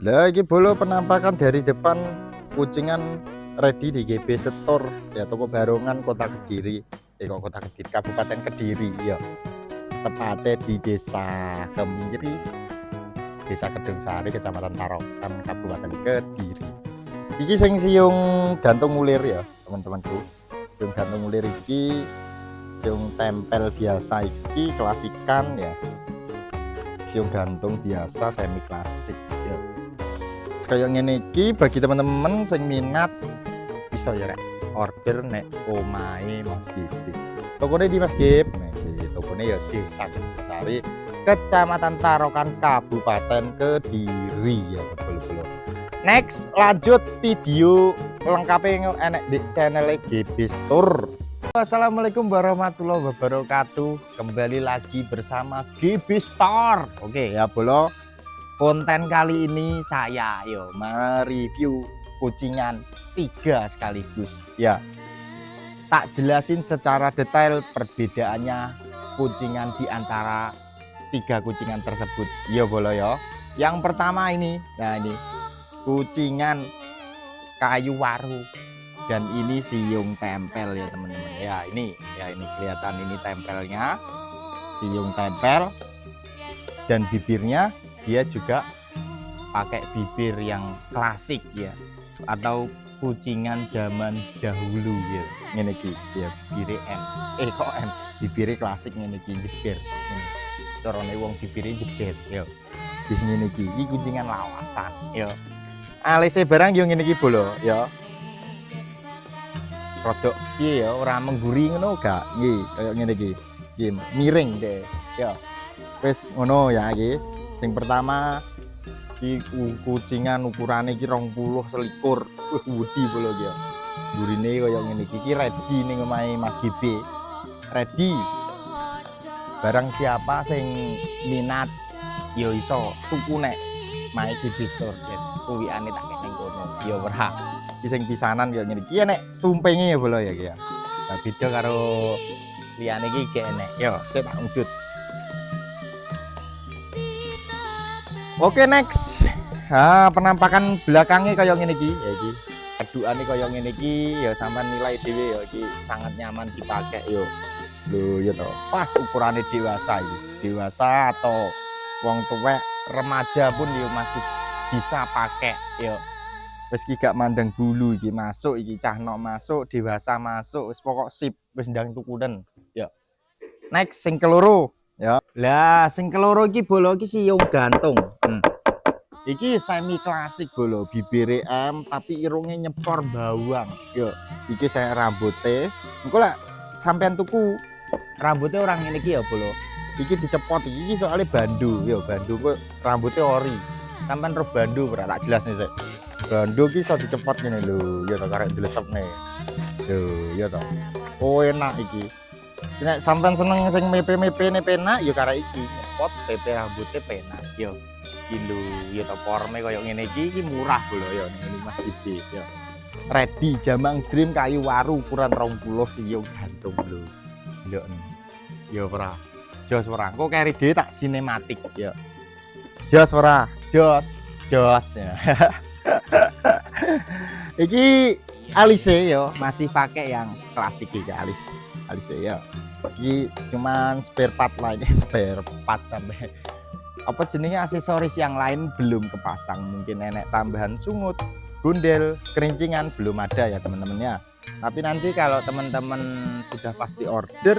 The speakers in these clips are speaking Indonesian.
Lagi bolo penampakan dari depan kucingan ready di GB Store ya, toko Barongan Kota Kediri. Kota Kediri, Kabupaten Kediri ya. Tepatnya di Desa Kemiri, Desa Kedung Sari, Kecamatan Tarokan, Kabupaten Kediri. Iki sing siung gantung ulir ya, teman-temanku. Siung gantung ulir iki siung tempel biasa iki klasikan ya. Siung gantung biasa semi klasik ya. Kayak ngene iki bagi teman-teman sing minat bisa ya rek order nek omahe Mas Gip. Tokone di Mas Gip. Nah, di tokone ya Desa Kedungsari, Kecamatan Tarokan, Kabupaten Kediri ya, betul-betul. Next lanjut video lengkapnya enek di channel GB Store. Assalamualaikum warahmatullahi wabarakatuh. Kembali lagi bersama GB Store. Oke ya bolo. Konten kali ini saya mereview kucingan 3 sekaligus ya. Tak jelasin secara detail perbedaannya kucingan di antara 3 kucingan tersebut ya bolo ya. Yang pertama ini, nah ini kucingan kayu waru dan ini siung tempel ya teman-teman ya. Ini kelihatan ini tempelnya, siung tempel, dan bibirnya dia juga pakai bibir yang klasik ya, atau kucingan zaman dahulu ya. Ngene iki ya, bibire M. Kok M? Bibire klasik ngene iki jeber. Carane wong bibire jeber ya. Wis ngene iki kucingan lawasan ya. Alise barang yo ngene iki bolo ya. Rodok piye ya, ora mengguri ngono gak? Nggih, kaya ngene iki. Nggih, miring deh ya. Wis ngono ya iki. Yang pertama iki kucingan ukurannya iki 20 selikur. Wedi bolo ya. Burine kaya ngene iki ready ning omahe Mas GB. Ready. Barang siapa sing minat ya iso tuku nek mae GB Store. Kuwiane tak kene kono. Ya ora. Iki sing pisanan kaya ngene iki nek sumpenge ya bolo ya iki ya. Nah, beda karo liyane iki gek enek. Yo, sik tak udut. Oke next, penampakan belakangnya kayak ngene iki, ya iki. Kedukane kayak ngene iki, ya sampean nilai dhewe ya iki sangat nyaman dipakai yo. Lho ya toh, pas ukurannya dewasa iki. Dewasa atau wong tuwek, remaja pun yo masih bisa pakai yo. Wis iki gak mandang bulu iki, masuk iki cah nok masuk, dewasa masuk, wis pokok sip, wis ndang tukunen. Ya. Next sing keloro. Ya, lah sing keloro iki bolo iki siung gantung. Iki semi klasik bolo, bibire M tapi irunge nyepor bawang. Yo, iki saya rambutnya. Engko lek sampean tuku rambutnya orang ngene iki ya bolo. Iki dicepot iki soalnya bandu. Yo, bandu kok rambutnya ori. Sampean ro bandu ora tak jelas nih sik. Bandu iki iso dicepot ngene lho, ya to karek dilesepne. Lho, ya to. Oh enak iki. Nek sampean seneng sing mepe-mepene penak ya karek iki, nyepot PP rambutnya penak. Yo, iki lho, ya to forme koyo ngene iki murah bolo ya ning Mas GB ya. Ready Jamang Dream kayu waru ukuran 20 siung gantung lho. Ndelok. Ya ora. Jos ora. Kok keri dhewe tak sinematik ya. Jos ora? Jos. Jos ya. Iki alise yo masih pakai yang klasik iki alis. Alise ya. Iki cuman spare part lainnya, spare part sampai apa jenenge aksesoris yang lain belum kepasang, mungkin nenek tambahan sungut, gundel, kerincingan belum ada ya teman-teman ya. Tapi nanti kalau teman-teman sudah pasti order,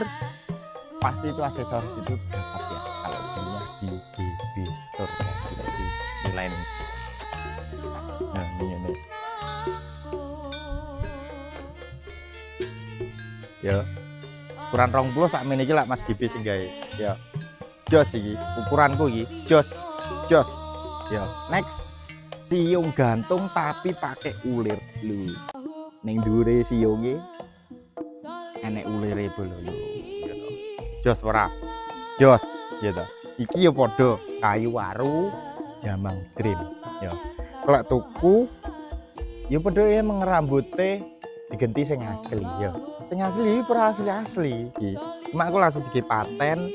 pasti itu aksesoris itu dapat ya kalau belinya di GB Store ya, bisa dinilai. Nah ini ya ukuran 20 sak meniki lah Mas GB sing gawe ya. Jos iki ukuranku iki jos ya. Next siung gantung tapi pakai ulir lho. Ning dhuwure siunge enek ulire bolo lho. Ya to. Jos ora? Jos ya to. Iki ya padha kayu waru Jamang Dream ya. Kalau tuku ya padha ya mengrambute diganti sing asli ya. Sing asli per asli iki. Cuma aku langsung bikin paten.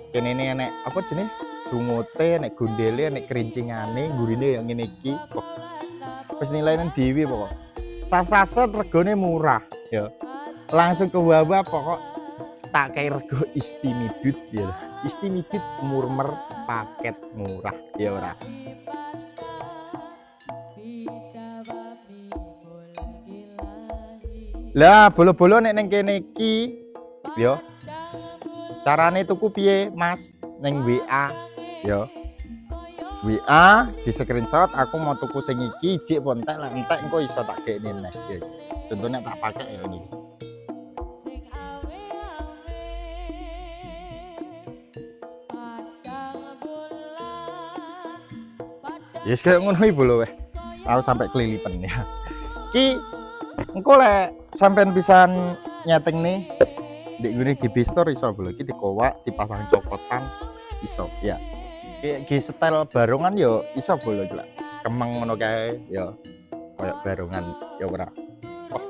Kene ini enek apa jenis sungote, nek gondele, nek kerincingane, gurine yang ngene iki. Wis nilai nang dhewe pokok. Sasaset regane murah ya. Langsung ke bawah pokok tak kayak rego istimidut ya. Istimidut murmer paket murah ya ora. Lah bolo-bolo nek neng kene iki ya. Carane tuku piye, Mas? Neng WA ya. WA di screenshot aku mau tuku sing iki jik pontek lah entek engko iso tak gekne neh. Contohnya tak pakai ya ini. Yes kayak ngono iki lho weh. Aku sampai kelilipan ya. Ki engko lek sampean pisan nyeting nih di gune GB Store iso lho iki dikowak dipasang cokotan iso ya. Ki style barongan yo iso lho iki lak. Kemeng ngono kae ya. Kayak barongan ya ora. Oh.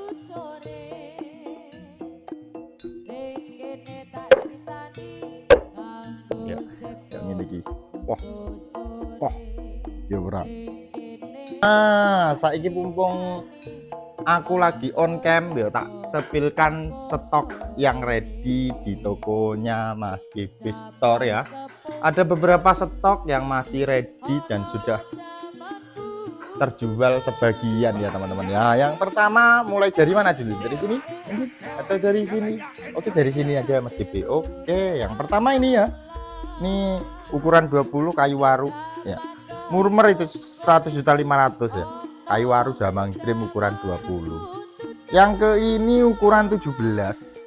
Ya, yang ini iki. Wah. Wah. Ya ora. Saiki mumpung aku lagi on cam ya tak sepilkan stok yang ready di tokonya Mas GB Store ya. Ada beberapa stok yang masih ready dan sudah terjual sebagian ya teman-teman ya. Yang pertama mulai dari mana dulu? Dari sini? Atau dari sini? Oke, dari sini aja Mas GB. Oke, yang pertama ini ya. Ini ukuran 20 kayu waru ya. Murmer itu 1.500.000 ya. Kayu waru Jamang Dream ukuran 20. Yang ke ini ukuran 17,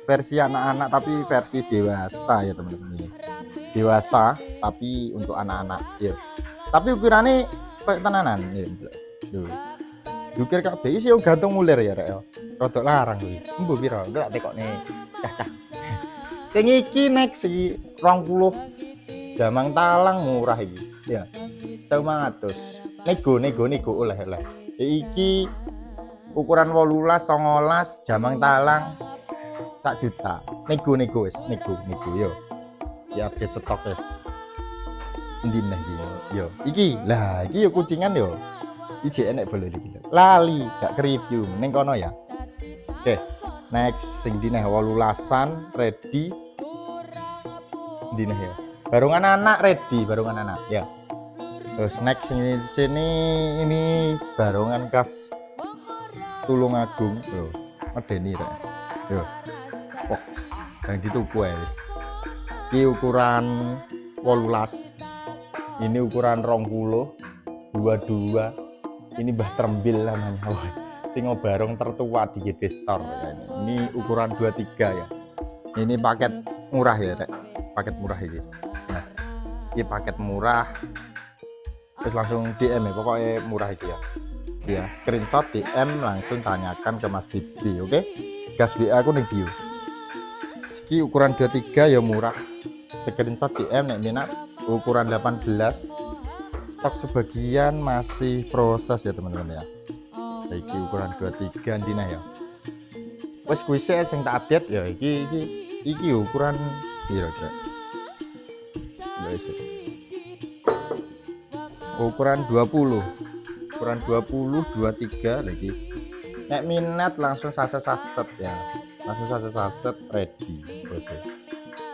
versi anak-anak tapi versi dewasa ya teman-teman ini. Dewasa tapi untuk anak-anak ya. Tapi ukurannya kayak tenanan ya. Duh. Dukir kabeh isi gantung mulir ya rek ya. Rodok larang kuwi. Embo pira? Enggak tekokne cah-cah. Sing iki nek segi 20 Jamang Talang murah iki. Ya. 500. Nego oleh. Iki ukuran 18 19 Jamang Talang 1 juta. Nego wis, nego yo. Ya update stok wis. Endi neh iki yo. Iki. Lah, iki yo kucingan yo. Iki enek bolo iki. Lali, gak ke-review ning kono ya. Oke. Next sing dineh 18-an ready. Dineh ya. Barongan anak ready, barongan anak ya. Terus next sini ini barongan khas Tulungagung loh. Medeni rek. Yo. Wah, yang dituku wis. Iki ukuran 18. Ini ukuran 20, 22. Ini Mbah Trembil namanya. Wah, sing barong tertua di GB Store ya. Ini ukuran 23 ya. Ini paket murah ya, rek. Paket murah ini. Nah, ini paket murah. Terus langsung DM ya, pokoknya murah itu ya. Ya, screenshot DM langsung tanyakan ke Mas Bibi, oke? Gas WA aku nih bio. Iki ukuran 23 ya murah. Screenshot DM nek minat ukuran 18. Stok sebagian masih proses ya teman-teman ya. Iki ukuran 23 dina ya. Wes kuise sing tak update ya iki ukuran piro kira. Ukuran 20 23 lagi. Nek minat langsung saset ya, langsung saset ready terus ya.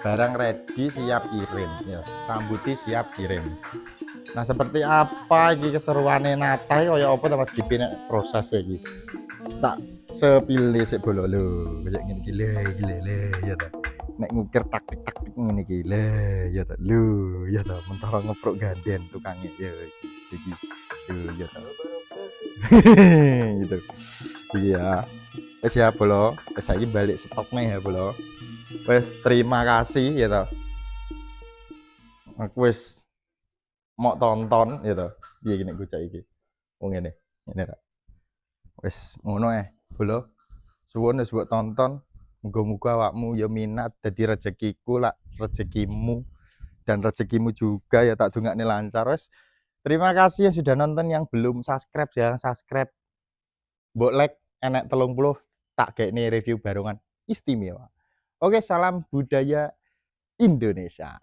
Barang ready siap kirim ya, rambutnya siap kirim. Nah seperti apa iki keseruane Natal kaya apa ta Mas Gipi nek proses iki tak sepilih sik bolo lho kayak ngene iki le ya ta. Nek ngukir taktik ngene iki le ya ta lho ya ta mentara ngeprok ganden tukangnya ya iki ya ta gitu iya wes ya bolo wes saiki balik stoknya ya bolo wes terima kasih ya ta aku wes mau tonton ya ta piye iki nek bocah iki wong ngene ra wes ngono bolo suwun wis mbok tonton. Muga-muga awakmu ya minat dadi rezekiku lah rezekimu dan rezekimu juga ya tak dongakne lancar wes. Terima kasih yang sudah nonton, yang belum subscribe jangan subscribe. Mbok like enek 30 tak gekne review barongan istimewa. Oke, salam budaya Indonesia.